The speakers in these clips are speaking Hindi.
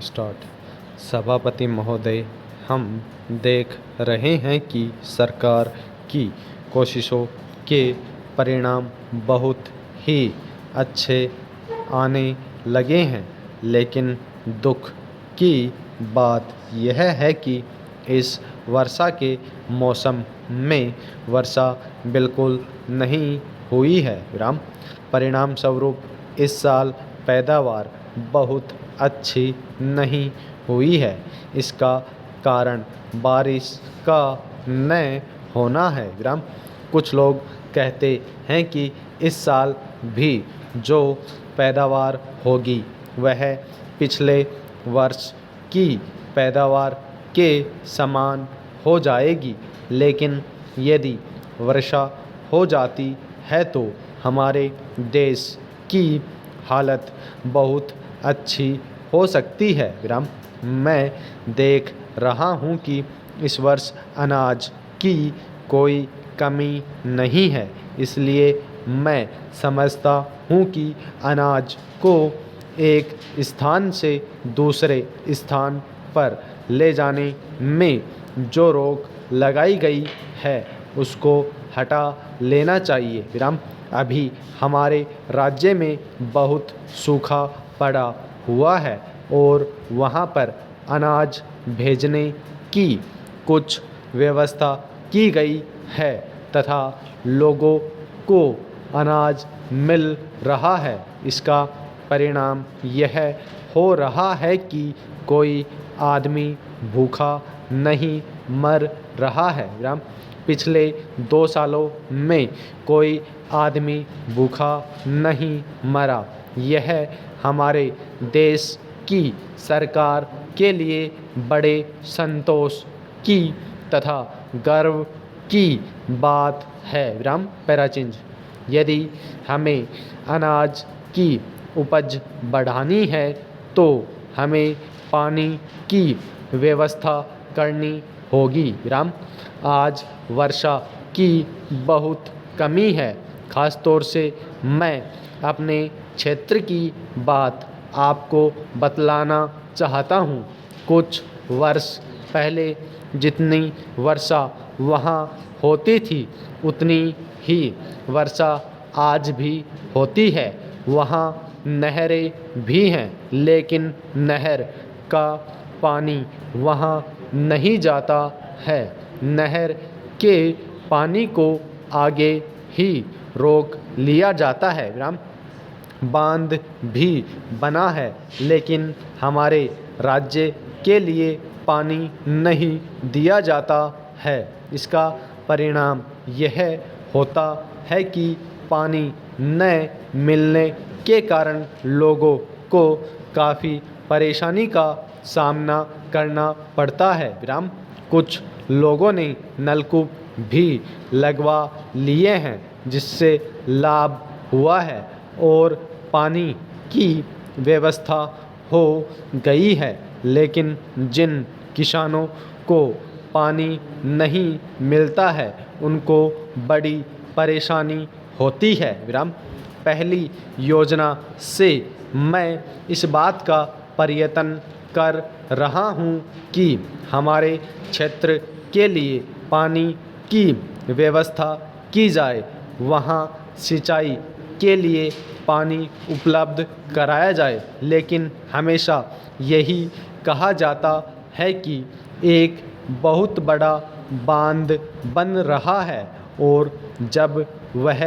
स्टार्ट। सभापति महोदय, हम देख रहे हैं कि सरकार की कोशिशों के परिणाम बहुत ही अच्छे आने लगे हैं, लेकिन दुख की बात यह है कि इस वर्षा के मौसम में वर्षा बिल्कुल नहीं हुई है। परिणाम स्वरूप इस साल पैदावार बहुत अच्छी नहीं हुई है। इसका कारण बारिश का न होना है। कुछ लोग कहते हैं कि इस साल भी जो पैदावार होगी वह पिछले वर्ष की पैदावार के समान हो जाएगी, लेकिन यदि वर्षा हो जाती है तो हमारे देश की हालत बहुत अच्छी हो सकती है। मैं देख रहा हूँ कि इस वर्ष अनाज की कोई कमी नहीं है, इसलिए मैं समझता हूँ कि अनाज को एक स्थान से दूसरे स्थान पर ले जाने में जो रोक लगाई गई है उसको हटा लेना चाहिए। अभी हमारे राज्य में बहुत सूखा पड़ा हुआ है और वहाँ पर अनाज भेजने की कुछ व्यवस्था की गई है तथा लोगों को अनाज मिल रहा है। इसका परिणाम यह हो रहा है कि कोई आदमी भूखा नहीं मर रहा है। पिछले 2 सालों में कोई आदमी भूखा नहीं मरा। यह हमारे देश की सरकार के लिए बड़े संतोष की तथा गर्व की बात है। पैराचिंज, यदि हमें अनाज की उपज बढ़ानी है तो हमें पानी की व्यवस्था करनी होगी। आज वर्षा की बहुत कमी है। ख़ास तौर से मैं अपने क्षेत्र की बात आपको बतलाना चाहता हूँ। कुछ वर्ष पहले जितनी वर्षा वहाँ होती थी उतनी ही वर्षा आज भी होती है। वहाँ नहरें भी हैं, लेकिन नहर का पानी वहाँ नहीं जाता है। नहर के पानी को आगे ही रोक लिया जाता है। बांध भी बना है, लेकिन हमारे राज्य के लिए पानी नहीं दिया जाता है। इसका परिणाम यह होता है कि पानी न मिलने के कारण लोगों को काफ़ी परेशानी का सामना करना पड़ता है। कुछ लोगों ने नलकूप भी लगवा लिए हैं, जिससे लाभ हुआ है और पानी की व्यवस्था हो गई है, लेकिन जिन किसानों को पानी नहीं मिलता है उनको बड़ी परेशानी होती है। पहली योजना से मैं इस बात का प्रयत्न कर रहा हूँ कि हमारे क्षेत्र के लिए पानी की व्यवस्था की जाए। वहाँ सिंचाई के लिए पानी उपलब्ध कराया जाए, लेकिन हमेशा यही कहा जाता है कि एक बहुत बड़ा बांध बन रहा है और जब वह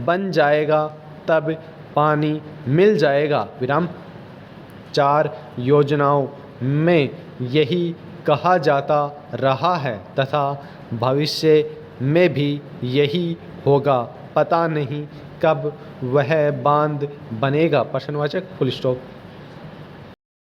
बन जाएगा तब पानी मिल जाएगा। 4 योजनाओं में यही कहा जाता रहा है तथा भविष्य में भी यही होगा। पता नहीं कब वह बांध बनेगा। प्रश्नवाचक फुल स्टॉप।